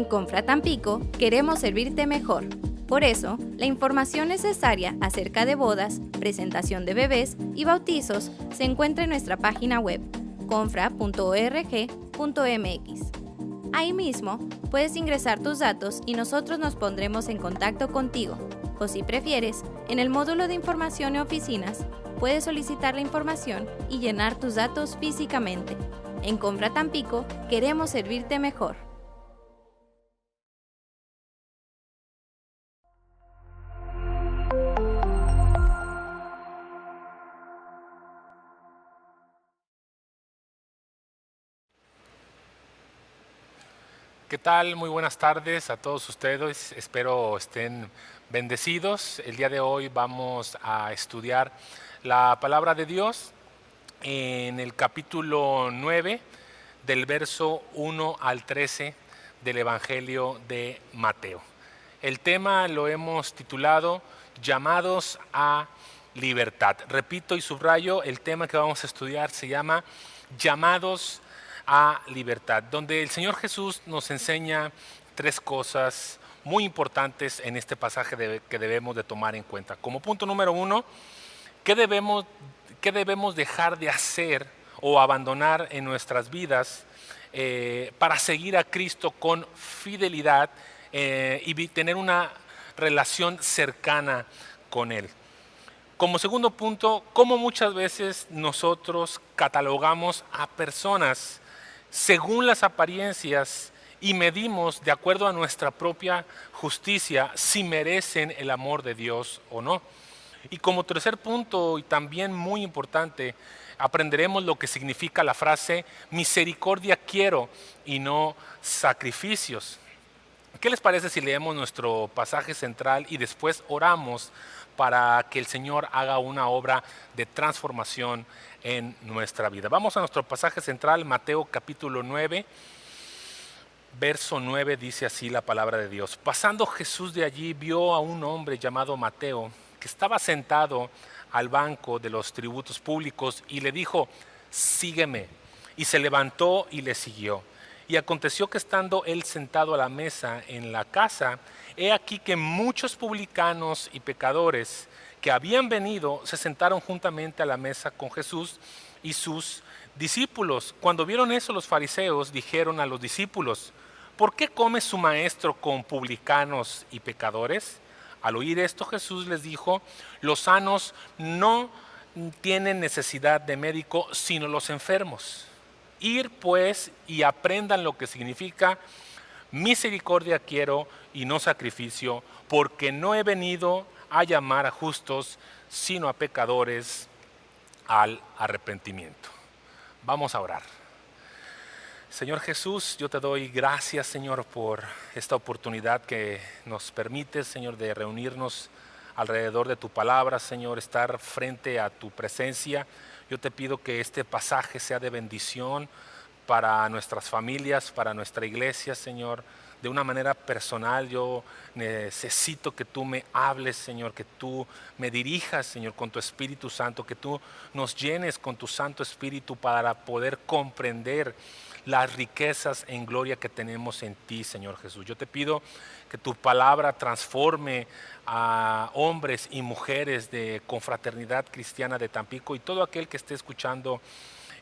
En Confra Tampico queremos servirte mejor. Por eso, la información necesaria acerca de bodas, presentación de bebés y bautizos se encuentra en nuestra página web, confra.org.mx. Ahí mismo, puedes ingresar tus datos y nosotros nos pondremos en contacto contigo. O si prefieres, en el módulo de información y oficinas, puedes solicitar la información y llenar tus datos físicamente. En Confra Tampico queremos servirte mejor. ¿Qué tal? Muy buenas tardes a todos ustedes. Espero estén bendecidos. El día de hoy vamos a estudiar la palabra de Dios en el capítulo 9 del verso 1 al 13 del Evangelio de Mateo. El tema lo hemos titulado Llamados a Libertad. Repito y subrayo, el tema que vamos a estudiar se llama Llamados a Libertad, donde el Señor Jesús nos enseña tres cosas muy importantes en este pasaje que debemos de tomar en cuenta. Como punto número uno, ¿qué debemos dejar de hacer o abandonar en nuestras vidas para seguir a Cristo con fidelidad y tener una relación cercana con Él? Como segundo punto, ¿cómo muchas veces nosotros catalogamos a personas según las apariencias y medimos de acuerdo a nuestra propia justicia si merecen el amor de Dios o no? Y como tercer punto, y también muy importante, aprenderemos lo que significa la frase misericordia quiero y no sacrificios. ¿Qué les parece si leemos nuestro pasaje central y después oramos para que el Señor haga una obra de transformación en nuestra vida? Vamos a nuestro pasaje central, Mateo capítulo 9, verso 9, dice así la palabra de Dios. Pasando Jesús de allí, vio a un hombre llamado Mateo, que estaba sentado al banco de los tributos públicos, y le dijo: sígueme. Y se levantó y le siguió. Y aconteció que estando él sentado a la mesa en la casa, he aquí que muchos publicanos y pecadores que habían venido se sentaron juntamente a la mesa con Jesús y sus discípulos. Cuando vieron eso, los fariseos dijeron a los discípulos: ¿por qué come su maestro con publicanos y pecadores? Al oír esto, Jesús les dijo: los sanos no tienen necesidad de médico, sino los enfermos. Ir pues y aprendan lo que significa misericordia quiero y no sacrificio, porque no he venido a llamar a justos, sino a pecadores al arrepentimiento. Vamos a orar. Señor Jesús, yo te doy gracias, Señor, por esta oportunidad que nos permite, Señor, de reunirnos alrededor de tu palabra, Señor, estar frente a tu presencia. Yo te pido que este pasaje sea de bendición para nuestras familias, para nuestra iglesia, Señor. De una manera personal, yo necesito que tú me hables, Señor, que tú me dirijas, Señor, con tu Espíritu Santo, que tú nos llenes con tu Santo Espíritu para poder comprender las riquezas en gloria que tenemos en ti, Señor Jesús. Yo te pido que tu palabra transforme a hombres y mujeres de Confraternidad Cristiana de Tampico y todo aquel que esté escuchando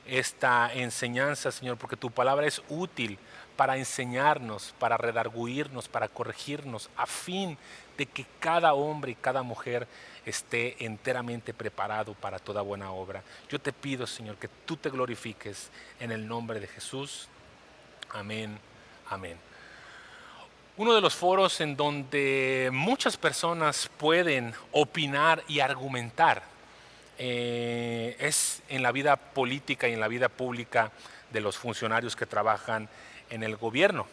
esta enseñanza, Señor, porque tu palabra es útil para enseñarnos, para redarguirnos, para corregirnos, a fin de que cada hombre y cada mujer esté enteramente preparado para toda buena obra. Yo te pido, Señor, que tú te glorifiques en el nombre de Jesús. Amén, amén. Uno de los foros en donde muchas personas pueden opinar y argumentar es en la vida política y en la vida pública de los funcionarios que trabajan en el gobierno.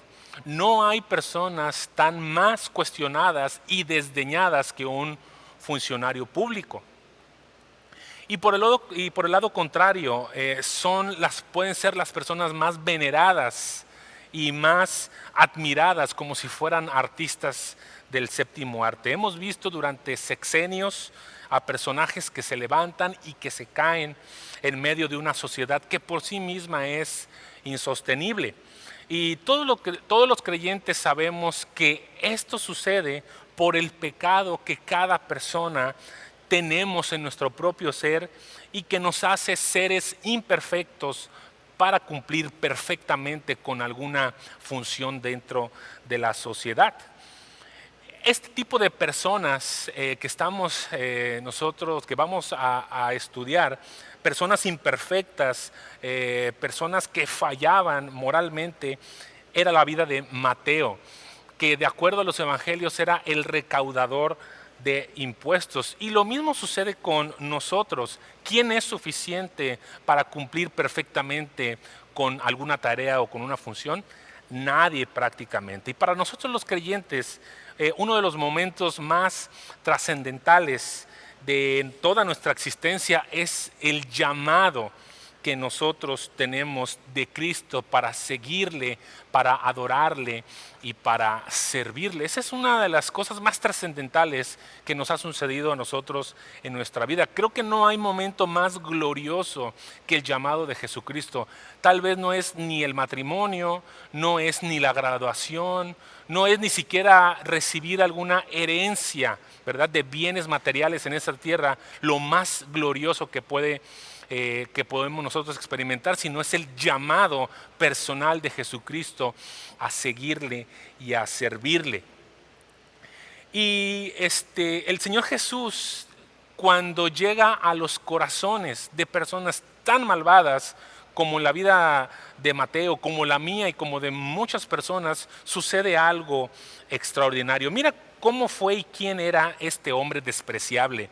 No hay personas tan más cuestionadas y desdeñadas que un funcionario público. Y por el lado contrario, pueden ser las personas más veneradas y más admiradas, como si fueran artistas del séptimo arte. Hemos visto durante sexenios a personajes que se levantan y que se caen en medio de una sociedad que por sí misma es insostenible. Y todos los creyentes sabemos que esto sucede por el pecado que cada persona tenemos en nuestro propio ser y que nos hace seres imperfectos para cumplir perfectamente con alguna función dentro de la sociedad. Este tipo de personas que estamos nosotros, que vamos a estudiar, personas imperfectas, personas que fallaban moralmente, era la vida de Mateo, que de acuerdo a los evangelios era el recaudador de impuestos. Y lo mismo sucede con nosotros. ¿Quién es suficiente para cumplir perfectamente con alguna tarea o con una función? Nadie prácticamente. Y para nosotros los creyentes, uno de los momentos más trascendentales de toda nuestra existencia es el llamado que nosotros tenemos de Cristo para seguirle, para adorarle y para servirle. Esa es una de las cosas más trascendentales que nos ha sucedido a nosotros en nuestra vida. Creo que no hay momento más glorioso que el llamado de Jesucristo. Tal vez no es ni el matrimonio, no es ni la graduación, no es ni siquiera recibir alguna herencia, ¿verdad?, de bienes materiales en esta tierra, lo más glorioso que podemos nosotros experimentar, sino es el llamado personal de Jesucristo a seguirle y a servirle. Y el Señor Jesús, cuando llega a los corazones de personas tan malvadas como la vida de Mateo, como la mía y como de muchas personas, sucede algo extraordinario. Mira cómo fue y quién era este hombre despreciable,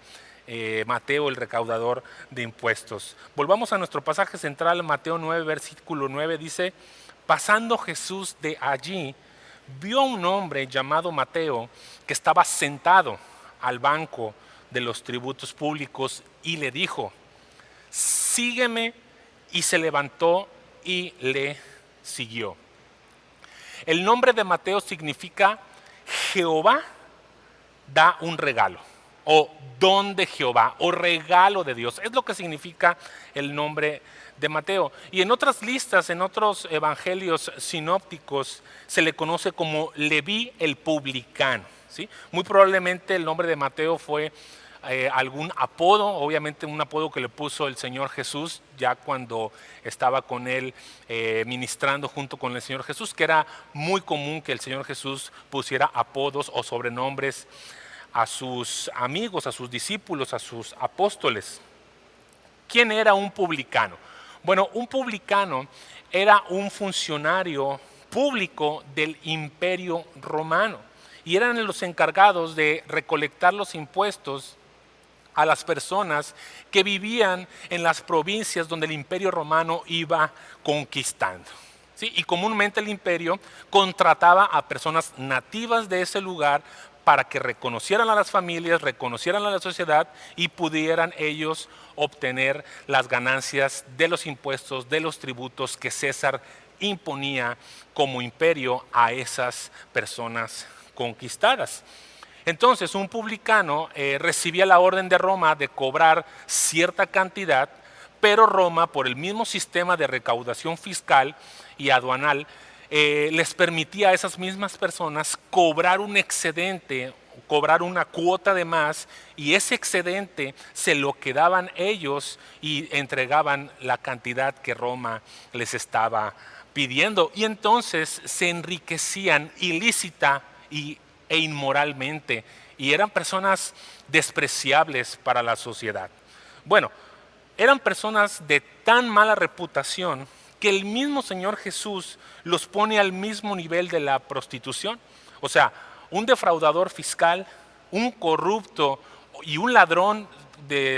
Mateo, el recaudador de impuestos. Volvamos a nuestro pasaje central, Mateo 9, versículo 9, dice: pasando Jesús de allí, vio a un hombre llamado Mateo que estaba sentado al banco de los tributos públicos y le dijo: sígueme. Y se levantó y le siguió. El nombre de Mateo significa Jehová da un regalo, o don de Jehová, o regalo de Dios. Es lo que significa el nombre de Mateo. Y en otras listas, en otros evangelios sinópticos, se le conoce como Leví el publicano, ¿sí? Muy probablemente el nombre de Mateo fue algún apodo, obviamente un apodo que le puso el Señor Jesús ya cuando estaba con él ministrando junto con el Señor Jesús, que era muy común que el Señor Jesús pusiera apodos o sobrenombres a sus amigos, a sus discípulos, a sus apóstoles. ¿Quién era un publicano? Bueno, un publicano era un funcionario público del Imperio Romano y eran los encargados de recolectar los impuestos a las personas que vivían en las provincias donde el Imperio Romano iba conquistando, ¿sí? Y comúnmente el imperio contrataba a personas nativas de ese lugar para que reconocieran a las familias, reconocieran a la sociedad y pudieran ellos obtener las ganancias de los impuestos, de los tributos que César imponía como imperio a esas personas conquistadas. Entonces un publicano recibía la orden de Roma de cobrar cierta cantidad, pero Roma, por el mismo sistema de recaudación fiscal y aduanal, les permitía a esas mismas personas cobrar un excedente, cobrar una cuota de más, y ese excedente se lo quedaban ellos y entregaban la cantidad que Roma les estaba pidiendo. Y entonces se enriquecían ilícita e inmoralmente, y eran personas despreciables para la sociedad. Bueno, eran personas de tan mala reputación que el mismo Señor Jesús los pone al mismo nivel de la prostitución. O sea, un defraudador fiscal, un corrupto y un ladrón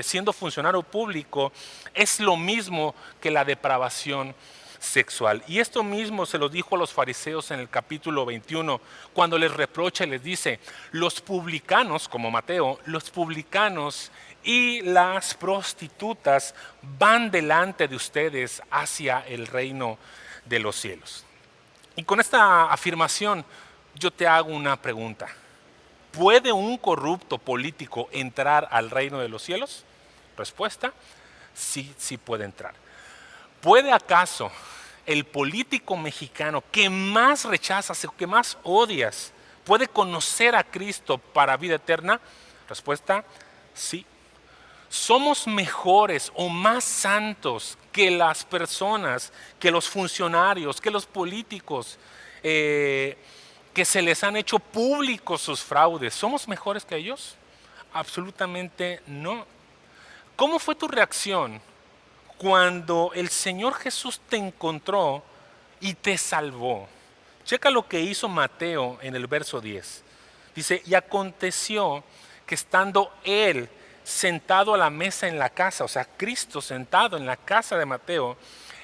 siendo funcionario público es lo mismo que la depravación sexual. Y esto mismo se lo dijo a los fariseos en el capítulo 21, cuando les reprocha y les dice: los publicanos, como Mateo, los publicanos y las prostitutas van delante de ustedes hacia el reino de los cielos. Y con esta afirmación yo te hago una pregunta: ¿puede un corrupto político entrar al reino de los cielos? Respuesta: sí, sí puede entrar. ¿Puede acaso el político mexicano que más rechazas o que más odias puede conocer a Cristo para vida eterna? Respuesta, sí. ¿Somos mejores o más santos que las personas, que los funcionarios, que los políticos que se les han hecho públicos sus fraudes? ¿Somos mejores que ellos? Absolutamente no. ¿Cómo fue tu reacción cuando el Señor Jesús te encontró y te salvó? Checa lo que hizo Mateo en el verso 10. Dice, y aconteció que estando él sentado a la mesa en la casa, o sea, Cristo sentado en la casa de Mateo,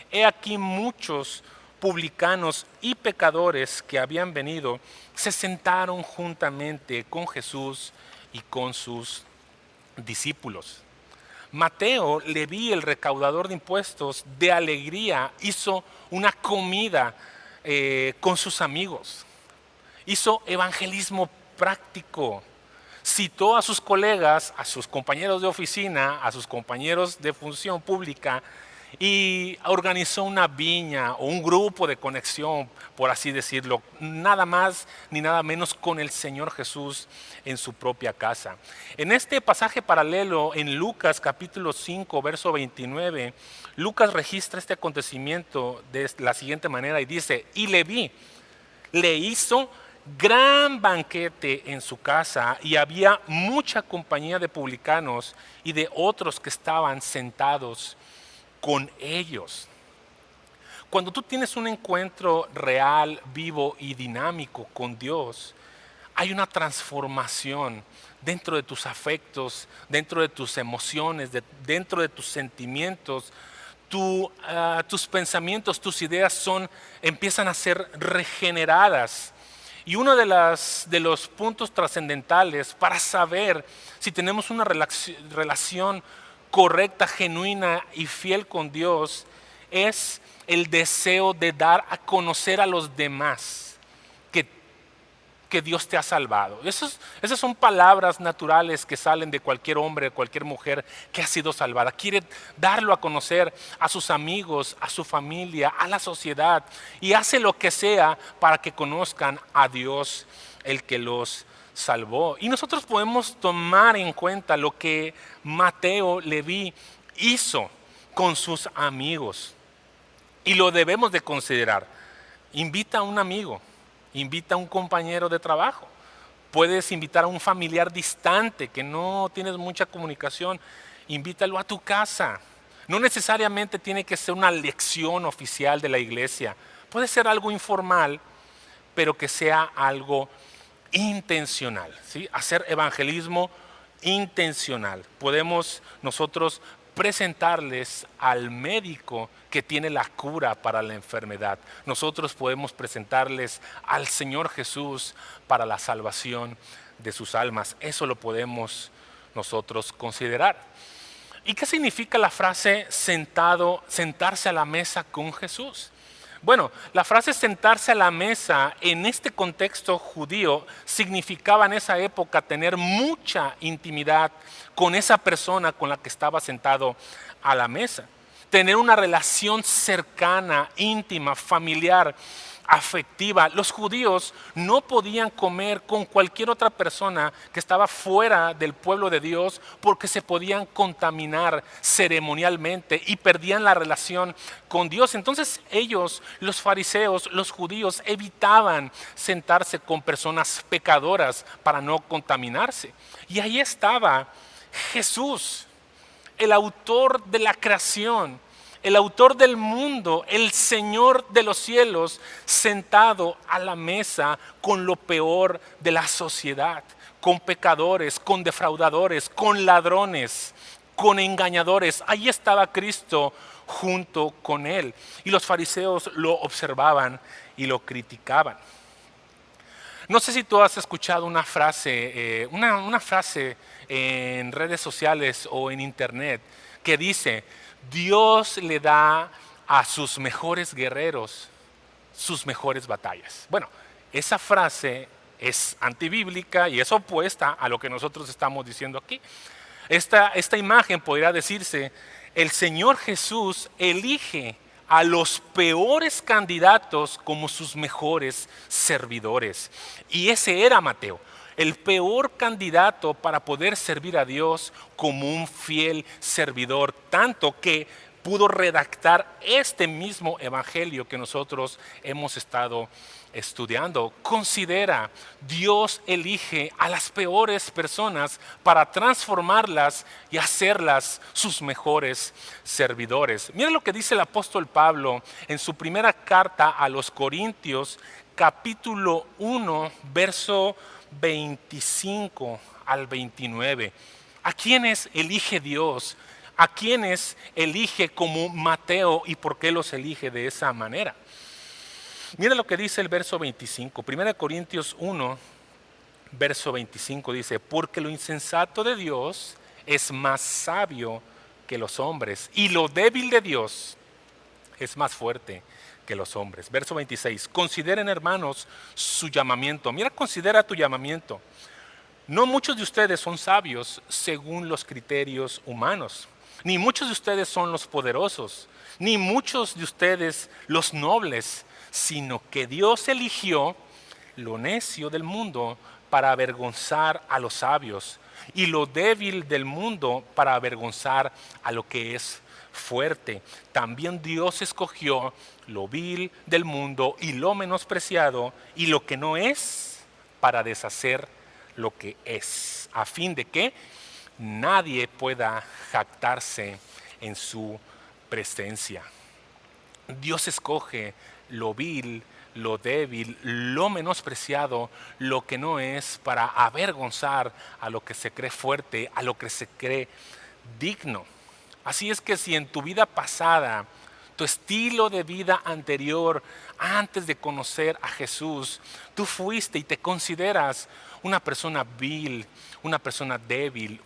he aquí muchos publicanos y pecadores que habían venido, se sentaron juntamente con Jesús y con sus discípulos. Mateo, Leví, el recaudador de impuestos, de alegría hizo una comida con sus amigos. Hizo evangelismo práctico. Citó a sus colegas, a sus compañeros de oficina, a sus compañeros de función pública y organizó una viña o un grupo de conexión, por así decirlo, nada más ni nada menos con el Señor Jesús en su propia casa. En este pasaje paralelo, en Lucas capítulo 5, verso 29, Lucas registra este acontecimiento de la siguiente manera y dice, y Leví le hizo gran banquete en su casa y había mucha compañía de publicanos y de otros que estaban sentados con ellos. Cuando tú tienes un encuentro real, vivo y dinámico con Dios, hay una transformación dentro de tus afectos, dentro de tus emociones, dentro de tus sentimientos. Tus pensamientos, tus ideas empiezan a ser regeneradas. Y uno de los puntos trascendentales para saber si tenemos una relación correcta, genuina y fiel con Dios es el deseo de dar a conocer a los demás que Dios te ha salvado. Esas son palabras naturales que salen de cualquier hombre, de cualquier mujer que ha sido salvada. Quiere darlo a conocer a sus amigos, a su familia, a la sociedad, y hace lo que sea para que conozcan a Dios, el que los salvó. Y nosotros podemos tomar en cuenta lo que Mateo Leví hizo con sus amigos, y lo debemos de considerar. Invita a un amigo. Invita a un compañero de trabajo. Puedes invitar a un familiar distante que no tienes mucha comunicación. Invítalo a tu casa. No necesariamente tiene que ser una lección oficial de la iglesia. Puede ser algo informal, pero que sea algo intencional, ¿sí? Hacer evangelismo intencional. Podemos nosotros presentarles al médico que tiene la cura para la enfermedad. Nosotros podemos presentarles al Señor Jesús para la salvación de sus almas. Eso lo podemos nosotros considerar. ¿Y qué significa la frase sentarse a la mesa con Jesús? Bueno, la frase sentarse a la mesa en este contexto judío significaba en esa época tener mucha intimidad con esa persona con la que estaba sentado a la mesa. Tener una relación cercana, íntima, familiar, afectiva. Los judíos no podían comer con cualquier otra persona que estaba fuera del pueblo de Dios porque se podían contaminar ceremonialmente y perdían la relación con Dios. Entonces ellos, los fariseos, los judíos, evitaban sentarse con personas pecadoras para no contaminarse. Y ahí estaba Jesús, el autor de la creación, el autor del mundo, el Señor de los cielos, sentado a la mesa con lo peor de la sociedad, con pecadores, con defraudadores, con ladrones, con engañadores. Ahí estaba Cristo junto con él. Y los fariseos lo observaban y lo criticaban. No sé si tú has escuchado una frase en redes sociales o en internet que dice: Dios le da a sus mejores guerreros sus mejores batallas. Bueno, esa frase es antibíblica y es opuesta a lo que nosotros estamos diciendo aquí. Esta imagen podría decirse: el Señor Jesús elige a los peores candidatos como sus mejores servidores. Y ese era Mateo, el peor candidato para poder servir a Dios como un fiel servidor, tanto que pudo redactar este mismo evangelio que nosotros hemos estado estudiando. Considera, Dios elige a las peores personas para transformarlas y hacerlas sus mejores servidores. Mira lo que dice el apóstol Pablo en su primera carta a los Corintios, capítulo 1, verso 25 al 29. ¿A quiénes elige Dios? ¿A quiénes elige como Mateo y por qué los elige de esa manera? Mira lo que dice el verso 25. 1 Corintios 1, verso 25 dice: porque lo insensato de Dios es más sabio que los hombres, y lo débil de Dios es más fuerte que los hombres. Verso 26. Consideren, hermanos, su llamamiento. Mira, considera tu llamamiento. No muchos de ustedes son sabios según los criterios humanos, ni muchos de ustedes son los poderosos, ni muchos de ustedes los nobles, sino que Dios eligió lo necio del mundo para avergonzar a los sabios, y lo débil del mundo para avergonzar a lo que es fuerte. También Dios escogió lo vil del mundo y lo menospreciado y lo que no es, para deshacer lo que es, a fin de que nadie pueda jactarse en su presencia. Dios escoge lo vil, lo débil, lo menospreciado, lo que no es, para avergonzar a lo que se cree fuerte, a lo que se cree digno. Así es que si en tu vida pasada, tu estilo de vida anterior, antes de conocer a Jesús, tú fuiste y te consideras una persona vil, una persona débil,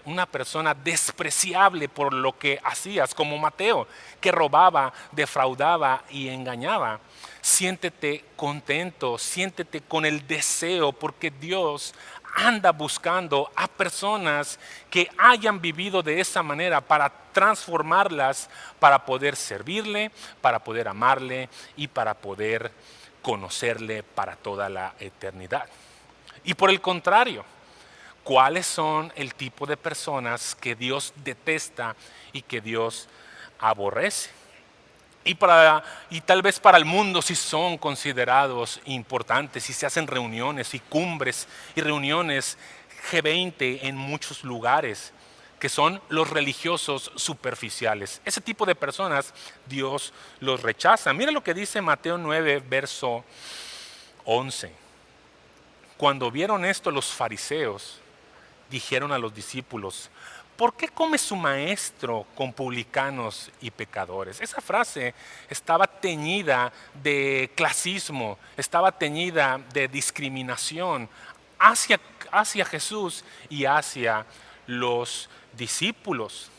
una persona despreciable por lo que hacías, como Mateo, que robaba, defraudaba y engañaba, siéntete contento, siéntete con el deseo, porque Dios anda buscando a personas que hayan vivido de esa manera para transformarlas, para poder servirle, para poder amarle y para poder conocerle para toda la eternidad. Y por el contrario, ¿cuáles son el tipo de personas que Dios detesta y que Dios aborrece? Y tal vez para el mundo sí son considerados importantes y se hacen reuniones y cumbres y reuniones G20 en muchos lugares, que son los religiosos superficiales. Ese tipo de personas Dios los rechaza. Mira lo que dice Mateo 9, verso 11. Cuando vieron esto, los fariseos dijeron a los discípulos: ¿por qué come su maestro con publicanos y pecadores? Esa frase estaba teñida de clasismo, estaba teñida de discriminación hacia Jesús y hacia los discípulos.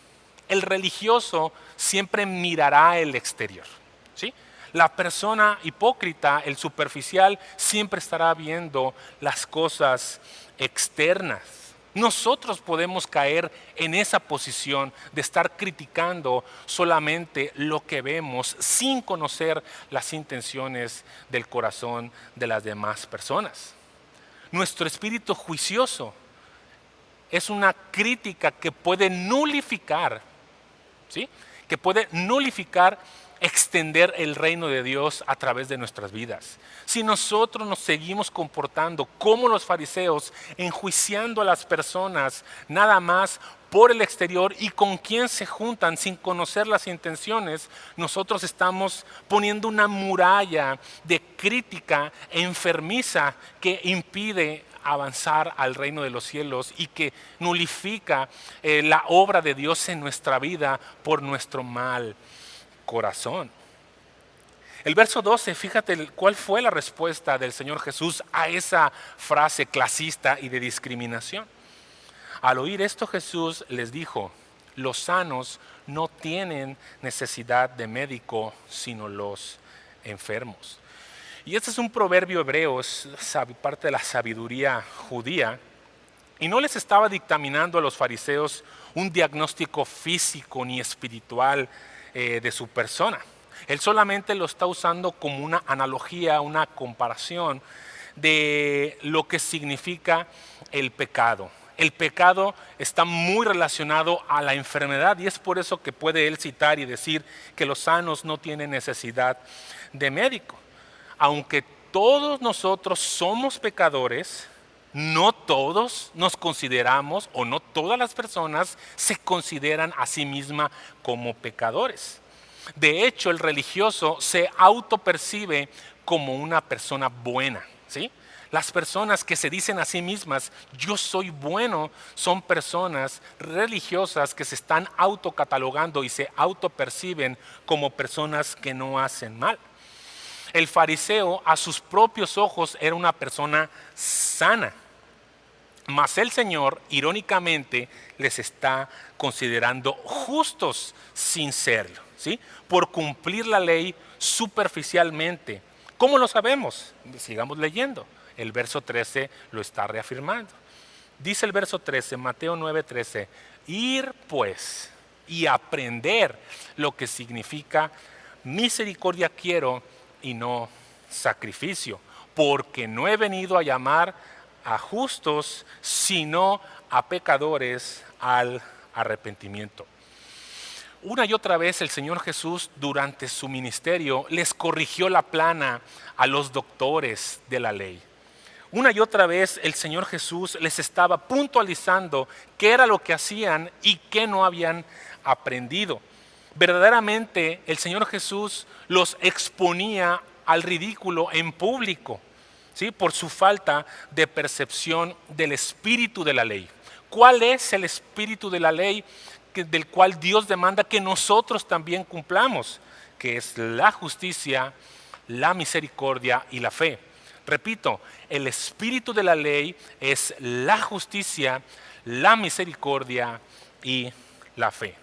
El religioso siempre mirará el exterior, ¿sí? La persona hipócrita, el superficial, siempre estará viendo las cosas externas. Nosotros podemos caer en esa posición de estar criticando solamente lo que vemos sin conocer las intenciones del corazón de las demás personas. Nuestro espíritu juicioso es una crítica que puede nulificar, ¿sí? Que puede nulificar extender el reino de Dios a través de nuestras vidas. Si nosotros nos seguimos comportando como los fariseos, enjuiciando a las personas nada más por el exterior y con quién se juntan sin conocer las intenciones, nosotros estamos poniendo una muralla de crítica enfermiza que impide avanzar al reino de los cielos y que nulifica la obra de Dios en nuestra vida por nuestro mal corazón. El verso 12, fíjate cuál fue la respuesta del Señor Jesús a esa frase clasista y de discriminación. Al oír esto, Jesús les dijo: los sanos no tienen necesidad de médico, sino los enfermos. Y este es un proverbio hebreo, es parte de la sabiduría judía, y no les estaba dictaminando a los fariseos un diagnóstico físico ni espiritual de su persona. Él solamente lo está usando como una analogía, una comparación de lo que significa el pecado. El pecado está muy relacionado a la enfermedad y es por eso que puede él citar y decir que los sanos no tienen necesidad de médico. Aunque todos nosotros somos pecadores, no todos nos consideramos o no todas las personas se consideran a sí mismas como pecadores. De hecho, el religioso se autopercibe como una persona buena, ¿sí? Las personas que se dicen a sí mismas, yo soy bueno, son personas religiosas que se están autocatalogando y se autoperciben como personas que no hacen mal. El fariseo a sus propios ojos era una persona sana, mas el Señor irónicamente les está considerando justos sin serlo, ¿sí? Por cumplir la ley superficialmente. ¿Cómo lo sabemos? Sigamos leyendo. El verso 13 lo está reafirmando. Dice el verso 13, Mateo 9:13, ir pues y aprender lo que significa misericordia quiero y no sacrificio, porque no he venido a llamar a justos, sino a pecadores al arrepentimiento. Una y otra vez el Señor Jesús durante su ministerio les corrigió la plana a los doctores de la ley. Una y otra vez el Señor Jesús les estaba puntualizando qué era lo que hacían y qué no habían aprendido. Verdaderamente el Señor Jesús los exponía al ridículo en público, ¿sí? Por su falta de percepción del espíritu de la ley. ¿Cuál es el espíritu de la ley del cual Dios demanda que nosotros también cumplamos? Que es la justicia, la misericordia y la fe. Repito, el espíritu de la ley es la justicia, la misericordia y la fe.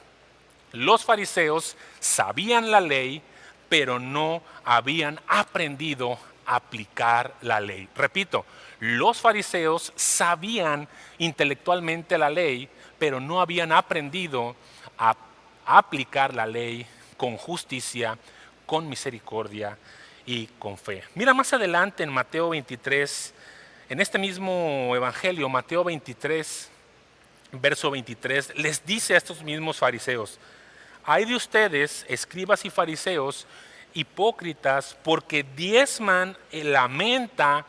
Los fariseos sabían la ley, pero no habían aprendido a aplicar la ley. Repito, los fariseos sabían intelectualmente la ley, pero no habían aprendido a aplicar la ley con justicia, con misericordia y con fe. Mira más adelante en Mateo 23, en este mismo evangelio, Mateo 23, verso 23, les dice a estos mismos fariseos: hay de ustedes, escribas y fariseos, hipócritas, porque diezman la menta,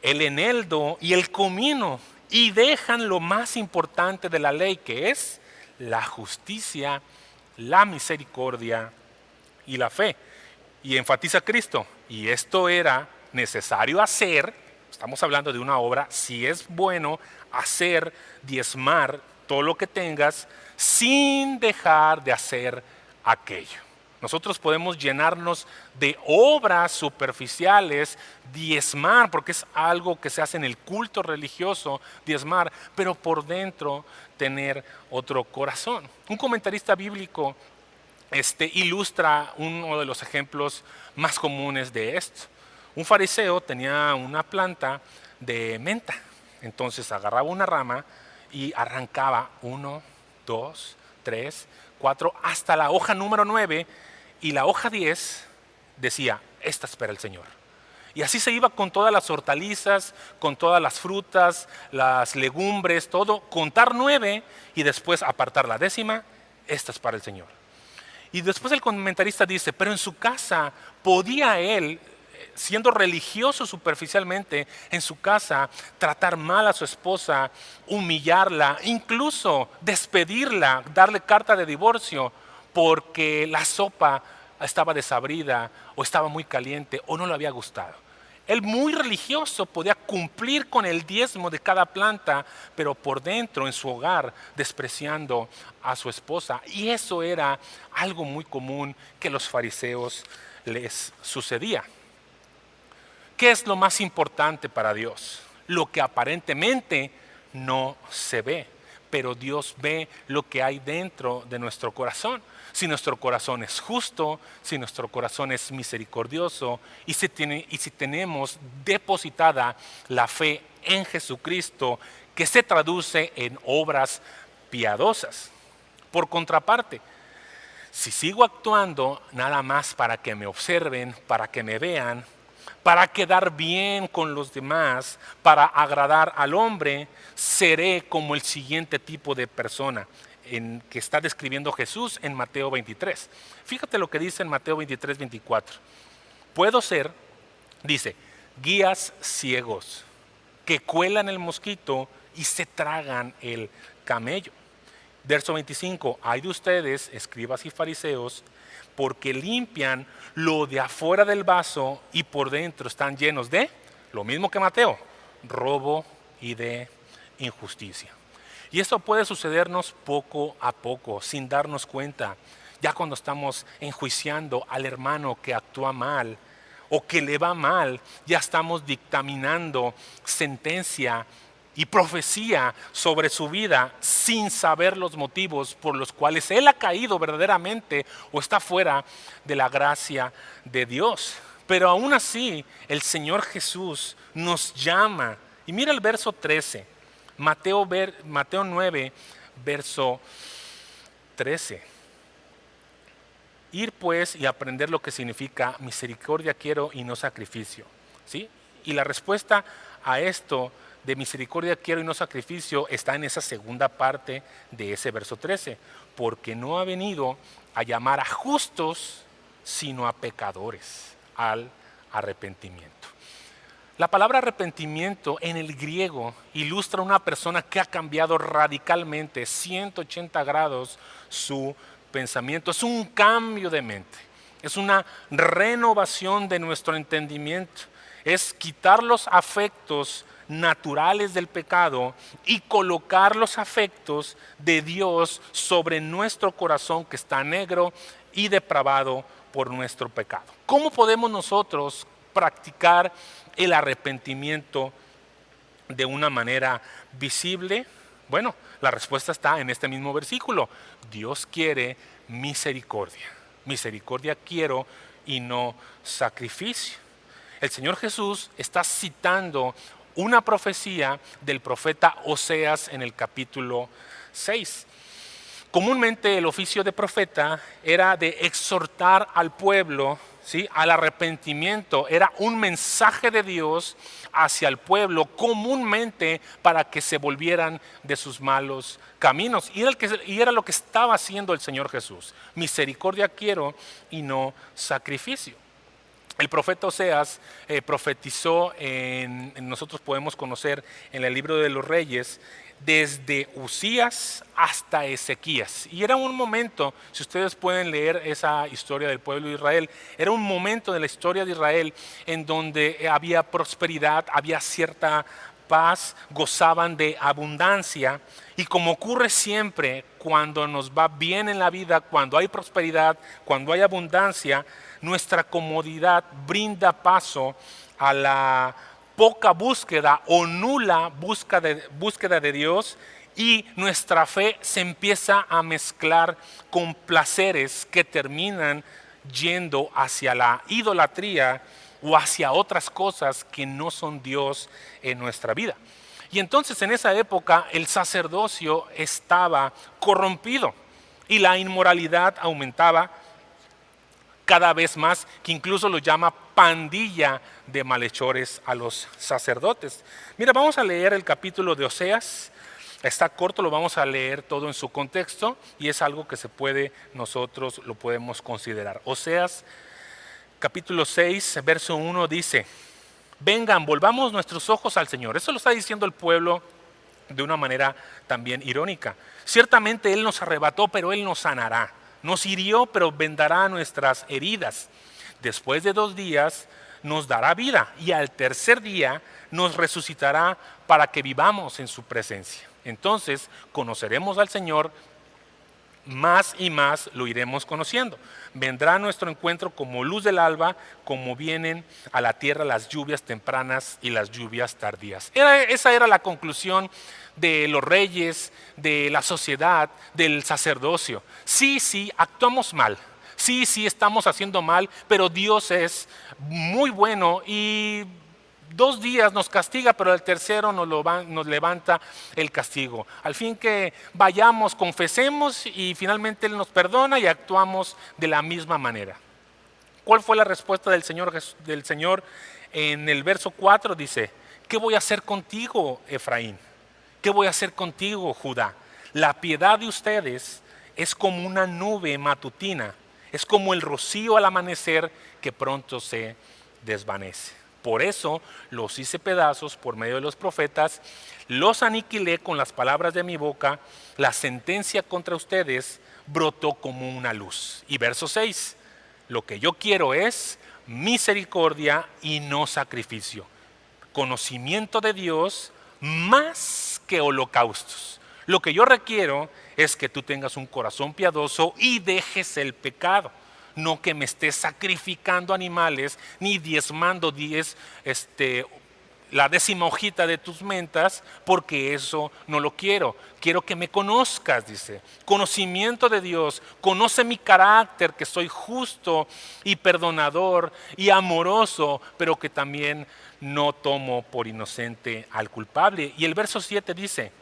el eneldo y el comino, y dejan lo más importante de la ley, que es la justicia, la misericordia y la fe. Y enfatiza Cristo, y esto era necesario hacer. Estamos hablando de una obra, si es bueno hacer, diezmar todo lo que tengas, sin dejar de hacer aquello. Nosotros podemos llenarnos de obras superficiales, diezmar, porque es algo que se hace en el culto religioso, diezmar, pero por dentro tener otro corazón. Un comentarista bíblico ilustra uno de los ejemplos más comunes de esto. Un fariseo tenía una planta de menta, entonces agarraba una rama y arrancaba 1, 2, 3, 4, hasta la hoja número 9, y la hoja 10 decía, esta es para el Señor. Y así se iba con todas las hortalizas, con todas las frutas, las legumbres, todo, contar 9 y después apartar la 10ª, esta es para el Señor. Y después el comentarista dice, pero en su casa podía él, siendo religioso superficialmente, en su casa tratar mal a su esposa, humillarla, incluso despedirla, darle carta de divorcio porque la sopa estaba desabrida o estaba muy caliente o no le había gustado. Él, muy religioso, podía cumplir con el diezmo de cada planta, pero por dentro, en su hogar, despreciando a su esposa. Y eso era algo muy común que a los fariseos les sucedía. ¿Qué es lo más importante para Dios? Lo que aparentemente no se ve, pero Dios ve lo que hay dentro de nuestro corazón. Si nuestro corazón es justo, si nuestro corazón es misericordioso y si tenemos depositada la fe en Jesucristo, que se traduce en obras piadosas. Por contraparte, Si sigo actuando nada más para que me observen, para que me vean, para quedar bien con los demás, para agradar al hombre, seré como el siguiente tipo de persona que está describiendo Jesús en Mateo 23. Fíjate lo que dice en Mateo 23, 24. Puedo ser, dice, guías ciegos que cuelan el mosquito y se tragan el camello. Verso 25, hay de ustedes, escribas y fariseos, porque limpian lo de afuera del vaso y por dentro están llenos de, lo mismo que Mateo, robo y de injusticia. Y esto puede sucedernos poco a poco, sin darnos cuenta. Ya cuando estamos enjuiciando al hermano que actúa mal o que le va mal, ya estamos dictaminando sentencia y profecía sobre su vida sin saber los motivos por los cuales él ha caído verdaderamente o está fuera de la gracia de Dios. Pero aún así el Señor Jesús nos llama. Y mira el verso 13, Mateo 9, verso 13. Ir pues y aprender lo que significa misericordia quiero y no sacrificio. ¿Sí? Y la respuesta a esto de misericordia quiero y no sacrificio está en esa segunda parte de ese verso 13. Porque no ha venido a llamar a justos, sino a pecadores al arrepentimiento. La palabra arrepentimiento en el griego ilustra a una persona que ha cambiado radicalmente 180 grados su pensamiento. Es un cambio de mente, es una renovación de nuestro entendimiento, es quitar los afectos naturales del pecado y colocar los afectos de Dios sobre nuestro corazón que está negro y depravado por nuestro pecado. ¿Cómo podemos nosotros practicar el arrepentimiento de una manera visible? Bueno, la respuesta está en este mismo versículo. Dios quiere misericordia. Misericordia quiero y no sacrificio. El Señor Jesús está citando una profecía del profeta Oseas en el capítulo 6. Comúnmente el oficio de profeta era de exhortar al pueblo, ¿sí?, al arrepentimiento. Era un mensaje de Dios hacia el pueblo, comúnmente para que se volvieran de sus malos caminos. Y era lo que estaba haciendo el Señor Jesús. Misericordia quiero y no sacrificio. El profeta Oseas profetizó, nosotros podemos conocer en el libro de los Reyes, desde Usías hasta Ezequías. Y era un momento, si ustedes pueden leer esa historia del pueblo de Israel, era un momento de la historia de Israel en donde había prosperidad, había cierta paz, gozaban de abundancia. Y como ocurre siempre cuando nos va bien en la vida, cuando hay prosperidad, cuando hay abundancia, nuestra comodidad brinda paso a la poca búsqueda o nula búsqueda de Dios, y nuestra fe se empieza a mezclar con placeres que terminan yendo hacia la idolatría o hacia otras cosas que no son Dios en nuestra vida. Y entonces en esa época el sacerdocio estaba corrompido y la inmoralidad aumentaba cada vez más, que incluso lo llama pandilla de malhechores a los sacerdotes. Mira, vamos a leer el capítulo de Oseas. Está corto, lo vamos a leer todo en su contexto y es algo que nosotros lo podemos considerar. Oseas capítulo 6, verso 1 dice: vengan, volvamos nuestros ojos al Señor. Eso lo está diciendo el pueblo de una manera también irónica. Ciertamente Él nos arrebató, pero Él nos sanará. Nos hirió, pero vendará nuestras heridas. Después de 2 días nos dará vida y al tercer día nos resucitará para que vivamos en su presencia. Entonces conoceremos al Señor, más y más lo iremos conociendo. Vendrá a nuestro encuentro como luz del alba, como vienen a la tierra las lluvias tempranas y las lluvias tardías. Esa era la conclusión de los reyes, de la sociedad, del sacerdocio. Sí, actuamos mal. Sí, estamos haciendo mal, pero Dios es muy bueno y 2 días nos castiga, pero el tercero nos levanta el castigo. Al fin que vayamos, confesemos y finalmente Él nos perdona y actuamos de la misma manera. ¿Cuál fue la respuesta del Señor en el verso 4? Dice, ¿qué voy a hacer contigo, Efraín? ¿Qué voy a hacer contigo, Judá? La piedad de ustedes es como una nube matutina, es como el rocío al amanecer que pronto se desvanece. Por eso los hice pedazos por medio de los profetas, los aniquilé con las palabras de mi boca, la sentencia contra ustedes brotó como una luz. Y verso 6, lo que yo quiero es misericordia y no sacrificio, conocimiento de Dios más que holocaustos. Lo que yo requiero es que tú tengas un corazón piadoso y dejes el pecado. No que me estés sacrificando animales ni diezmando la 10ª hojita de tus mentas, porque eso no lo quiero. Quiero que me conozcas, dice. Conocimiento de Dios. Conoce mi carácter, que soy justo y perdonador y amoroso, pero que también no tomo por inocente al culpable. Y el verso 7 dice,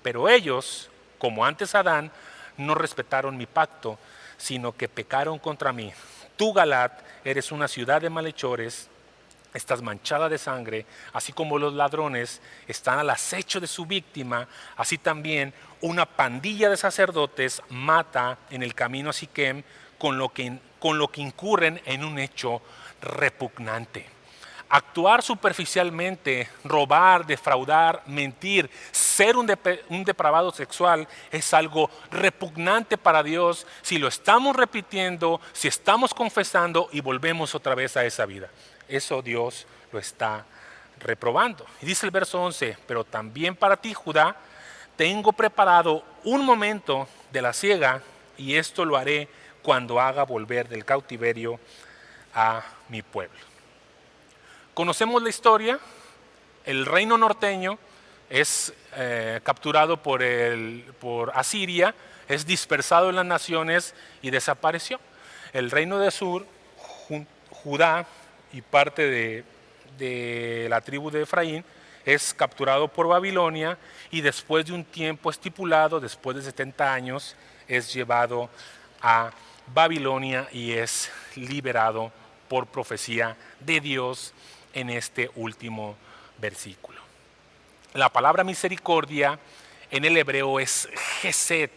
pero ellos, como antes Adán, no respetaron mi pacto, sino que pecaron contra mí. Tú, Galat, eres una ciudad de malhechores, estás manchada de sangre, así como los ladrones están al acecho de su víctima, así también una pandilla de sacerdotes mata en el camino a Siquem, con lo que incurren en un hecho repugnante. Actuar superficialmente, robar, defraudar, mentir, ser un depravado sexual es algo repugnante para Dios si lo estamos repitiendo, si estamos confesando y volvemos otra vez a esa vida. Eso Dios lo está reprobando. Y dice el verso 11, pero también para ti, Judá, tengo preparado un momento de la siega y esto lo haré cuando haga volver del cautiverio a mi pueblo. Conocemos la historia, el reino norteño es capturado por Asiria, es dispersado en las naciones y desapareció. El reino de sur, Judá y parte de la tribu de Efraín, es capturado por Babilonia y después de un tiempo estipulado, después de 70 años, es llevado a Babilonia y es liberado por profecía de Dios en este último versículo. La palabra misericordia en el hebreo es Gesed,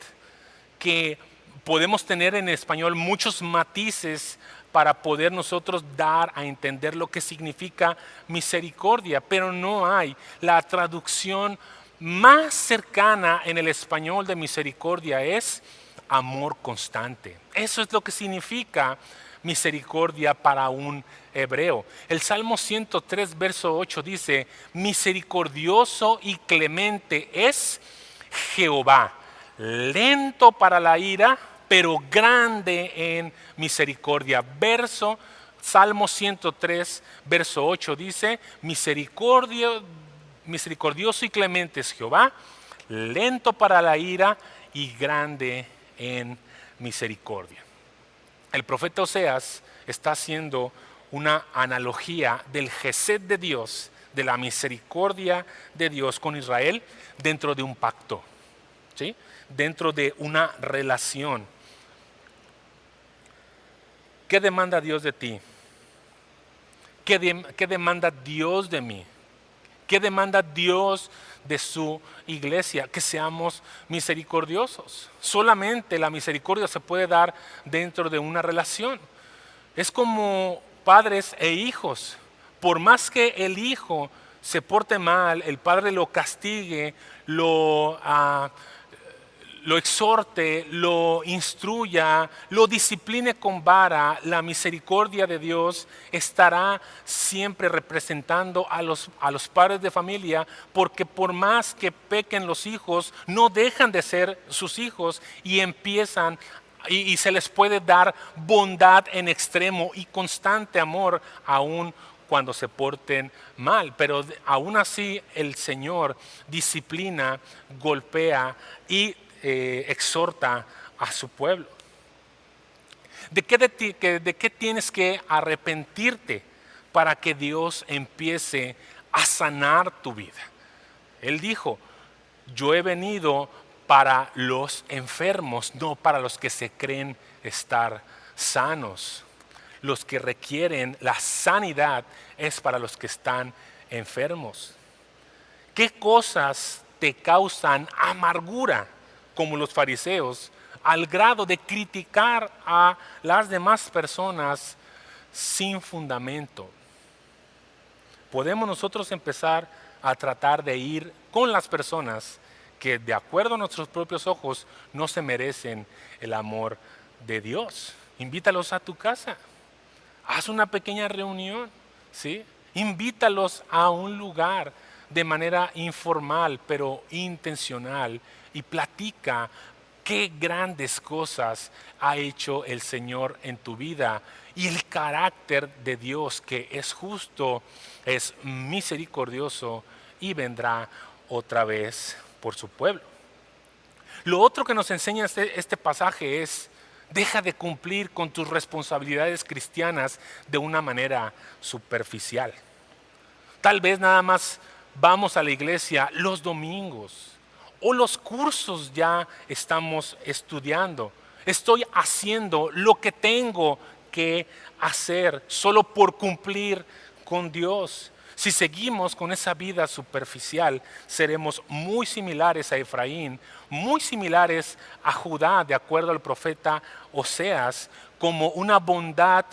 que podemos tener en español muchos matices para poder nosotros dar a entender lo que significa misericordia, pero no hay la traducción más cercana en el español de misericordia es amor constante. Eso es lo que significa misericordia para un hebreo. El Salmo 103, verso 8 dice, misericordioso y clemente es Jehová, lento para la ira, pero grande en misericordia. Salmo 103, verso 8 dice, misericordioso y clemente es Jehová, lento para la ira y grande en misericordia. El profeta Oseas está haciendo una analogía del Gesed de Dios, de la misericordia de Dios con Israel dentro de un pacto, ¿sí? Dentro de una relación. ¿Qué demanda Dios de ti? ¿Qué demanda Dios de mí? ¿Qué demanda Dios de su iglesia? Que seamos misericordiosos. Solamente la misericordia se puede dar dentro de una relación. Es como padres e hijos. Por más que el hijo se porte mal, el padre lo castigue, lo exhorte, lo instruya, lo discipline con vara, la misericordia de Dios estará siempre representando a los padres de familia, porque por más que pequen los hijos, no dejan de ser sus hijos y empiezan y se les puede dar bondad en extremo y constante amor aún cuando se porten mal, pero aún así el Señor disciplina, golpea y exhorta a su pueblo. ¿De qué tienes que arrepentirte para que Dios empiece a sanar tu vida. Él dijo, yo he venido para los enfermos, no para los que se creen estar sanos. Los que requieren la sanidad es para los que están enfermos. ¿Qué cosas te causan amargura, como los fariseos, al grado de criticar a las demás personas sin fundamento? Podemos nosotros empezar a tratar de ir con las personas que de acuerdo a nuestros propios ojos no se merecen el amor de Dios. Invítalos a tu casa, haz una pequeña reunión, ¿sí? Invítalos a un lugar de manera informal pero intencional y platica qué grandes cosas ha hecho el Señor en tu vida y el carácter de Dios, que es justo, es misericordioso y vendrá otra vez por su pueblo. Lo otro que nos enseña este pasaje es: deja de cumplir con tus responsabilidades cristianas de una manera superficial. Tal vez nada más vamos a la iglesia los domingos o los cursos ya estamos estudiando. Estoy haciendo lo que tengo que hacer solo por cumplir con Dios. Si seguimos con esa vida superficial, seremos muy similares a Efraín, muy similares a Judá, de acuerdo al profeta Oseas, como una bondad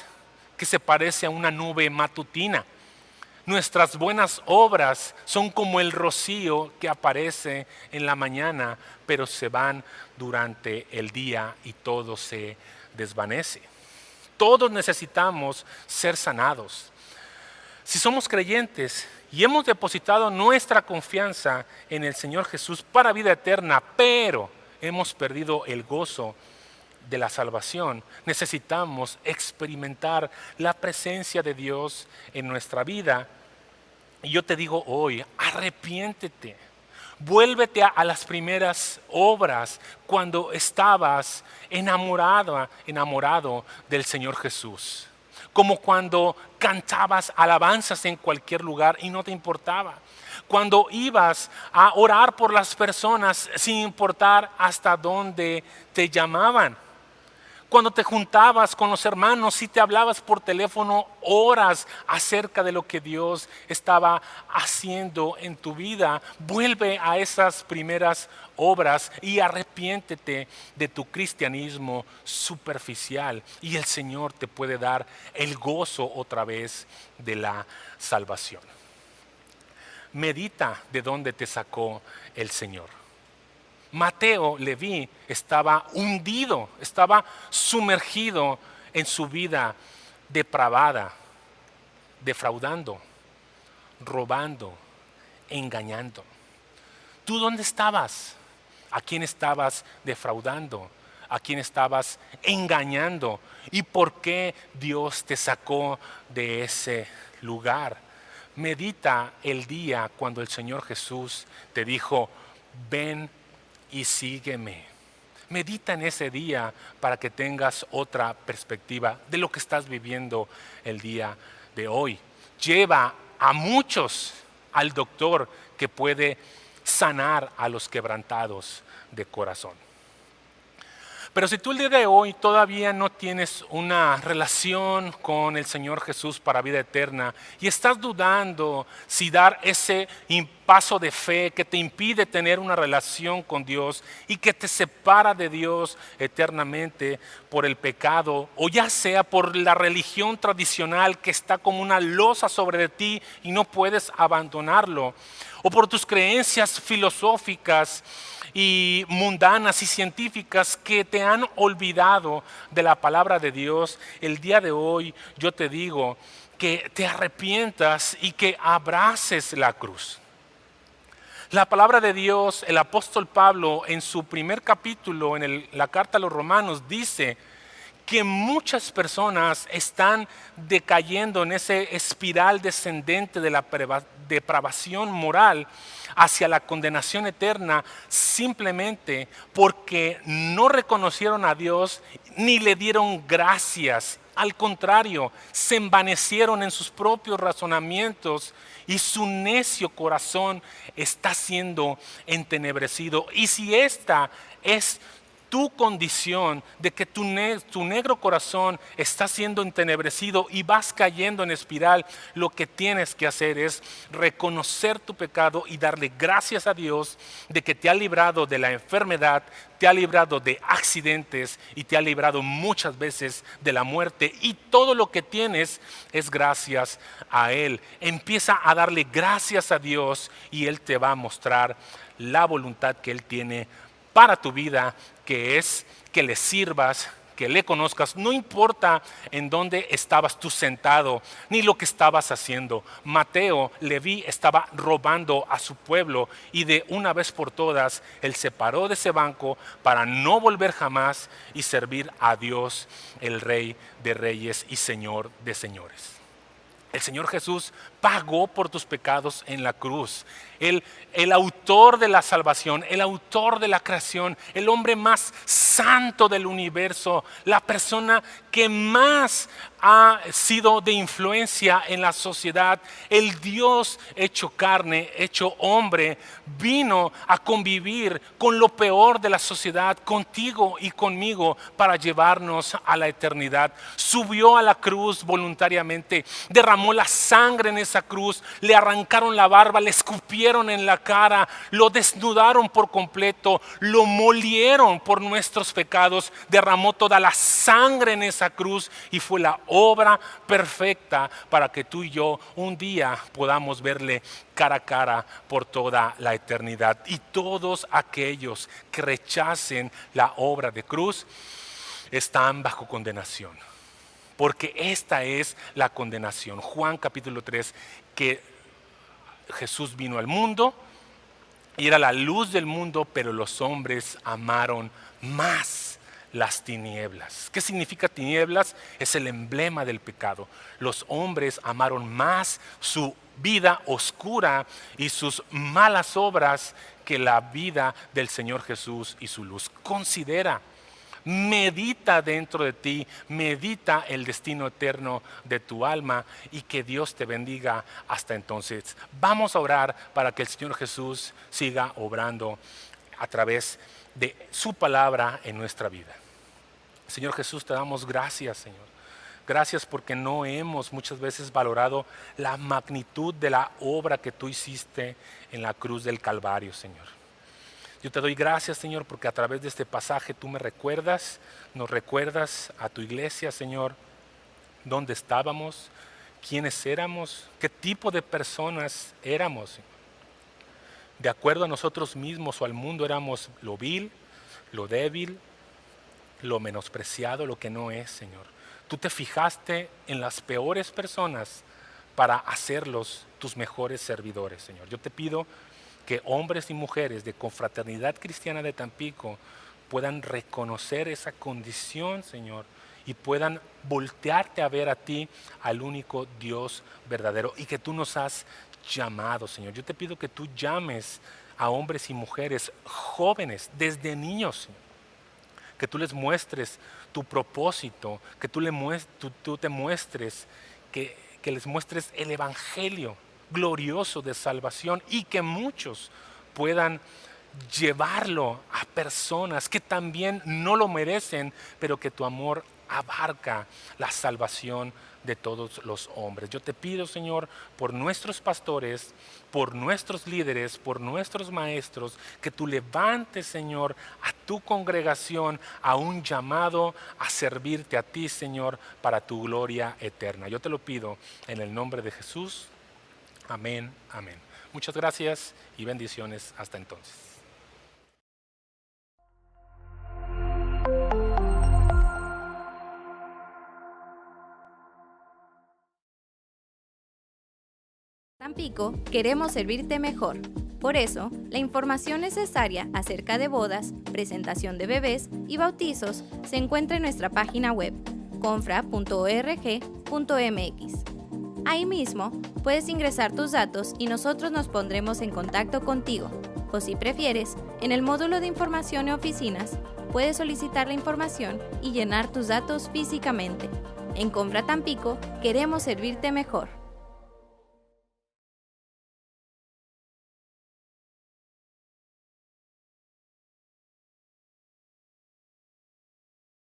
que se parece a una nube matutina. Nuestras buenas obras son como el rocío que aparece en la mañana, pero se van durante el día y todo se desvanece. Todos necesitamos ser sanados. Si somos creyentes y hemos depositado nuestra confianza en el Señor Jesús para vida eterna, pero hemos perdido el gozo de la salvación, necesitamos experimentar la presencia de Dios en nuestra vida. Y yo te digo hoy, arrepiéntete, vuélvete a las primeras obras cuando estabas enamorado del Señor Jesús. Como cuando cantabas alabanzas en cualquier lugar y no te importaba. Cuando ibas a orar por las personas sin importar hasta dónde te llamaban. Cuando te juntabas con los hermanos y te hablabas por teléfono horas acerca de lo que Dios estaba haciendo en tu vida. Vuelve a esas primeras obras y arrepiéntete de tu cristianismo superficial y el Señor te puede dar el gozo otra vez de la salvación. Medita de dónde te sacó el Señor. Mateo, Leví, estaba hundido, estaba sumergido en su vida depravada, defraudando, robando, engañando. ¿Tú dónde estabas? ¿A quién estabas defraudando? ¿A quién estabas engañando? ¿Y por qué Dios te sacó de ese lugar? Medita el día cuando el Señor Jesús te dijo: ven y sígueme. Medita en ese día para que tengas otra perspectiva de lo que estás viviendo el día de hoy. Lleva a muchos al doctor que puede sanar a los quebrantados de corazón. Pero si tú el día de hoy todavía no tienes una relación con el Señor Jesús para vida eterna y estás dudando si dar ese paso de fe que te impide tener una relación con Dios y que te separa de Dios eternamente por el pecado, o ya sea por la religión tradicional que está como una losa sobre de ti y no puedes abandonarlo, o por tus creencias filosóficas y mundanas y científicas que te han olvidado de la palabra de Dios, el día de hoy yo te digo que te arrepientas y que abraces la cruz. La palabra de Dios, el apóstol Pablo en su primer capítulo en la carta a los Romanos dice que muchas personas están decayendo en ese espiral descendente de la depravación moral hacia la condenación eterna, simplemente porque no reconocieron a Dios ni le dieron gracias Al contrario, se envanecieron en sus propios razonamientos y su necio corazón está siendo entenebrecido. Y si esta es tu condición de que tu negro corazón está siendo entenebrecido y vas cayendo en espiral, lo que tienes que hacer es reconocer tu pecado y darle gracias a Dios de que te ha librado de la enfermedad, te ha librado de accidentes y te ha librado muchas veces de la muerte, y todo lo que tienes es gracias a Él. Empieza a darle gracias a Dios y Él te va a mostrar la voluntad que Él tiene para tu vida, que es que le sirvas, que le conozcas. No importa en dónde estabas tú sentado, ni lo que estabas haciendo. Mateo, Leví, estaba robando a su pueblo, y de una vez por todas, él se paró de ese banco para no volver jamás y servir a Dios, el Rey de Reyes y Señor de Señores. El Señor Jesús pagó por tus pecados en la cruz. El autor de la salvación, el autor de la creación, el hombre más santo del universo, la persona que más ha sido de influencia en la sociedad, el Dios hecho carne, hecho hombre, vino a convivir con lo peor de la sociedad, contigo y conmigo, para llevarnos a la eternidad. Subió a la cruz voluntariamente, derramó la sangre en esa cruz, le arrancaron la barba, le escupieron en la cara, lo desnudaron por completo, lo molieron por nuestros pecados, derramó toda la sangre en esa cruz y fue la obra perfecta para que tú y yo un día podamos verle cara a cara por toda la eternidad. Y todos aquellos que rechacen la obra de cruz están bajo condenación, porque esta es la condenación. Juan capítulo 3, que Jesús vino al mundo y era la luz del mundo, pero los hombres amaron más las tinieblas. ¿Qué significa tinieblas? Es el emblema del pecado. Los hombres amaron más su vida oscura y sus malas obras que la vida del Señor Jesús y su luz. Considera, medita dentro de ti, medita el destino eterno de tu alma, y que Dios te bendiga hasta entonces. Vamos a orar para que el Señor Jesús siga obrando a través de su palabra en nuestra vida. Señor Jesús, te damos gracias, Señor. Gracias porque no hemos muchas veces valorado la magnitud de la obra que tú hiciste en la cruz del Calvario, Señor. Yo te doy gracias, Señor, porque a través de este pasaje tú me recuerdas, nos recuerdas a tu iglesia, Señor, dónde estábamos, quiénes éramos, qué tipo de personas éramos, Señor. De acuerdo a nosotros mismos o al mundo éramos lo vil, lo débil, lo menospreciado, lo que no es, Señor. Tú te fijaste en las peores personas para hacerlos tus mejores servidores, Señor. Yo te pido que hombres y mujeres de Confraternidad Cristiana de Tampico puedan reconocer esa condición, Señor, y puedan voltearte a ver a ti, al único Dios verdadero, y que tú nos has llamado, Señor. Yo te pido que tú llames a hombres y mujeres jóvenes, desde niños, Señor, que tú les muestres tu propósito, que tú te muestres, que les muestres el evangelio glorioso de salvación, y que muchos puedan llevarlo a personas que también no lo merecen, pero que tu amor abarca la salvación de todos los hombres. Yo te pido, Señor, por nuestros pastores, por nuestros líderes, por nuestros maestros, que tú levantes, Señor, a tu congregación a un llamado a servirte a ti, Señor, para tu gloria eterna. Yo te lo pido en el nombre de Jesús. Amén, amén. Muchas gracias y bendiciones hasta entonces. Tampico, queremos servirte mejor. Por eso, la información necesaria acerca de bodas, presentación de bebés y bautizos se encuentra en nuestra página web, confra.org.mx. Ahí mismo puedes ingresar tus datos y nosotros nos pondremos en contacto contigo. O si prefieres, en el módulo de información y oficinas, puedes solicitar la información y llenar tus datos físicamente. En Confra Tampico queremos servirte mejor.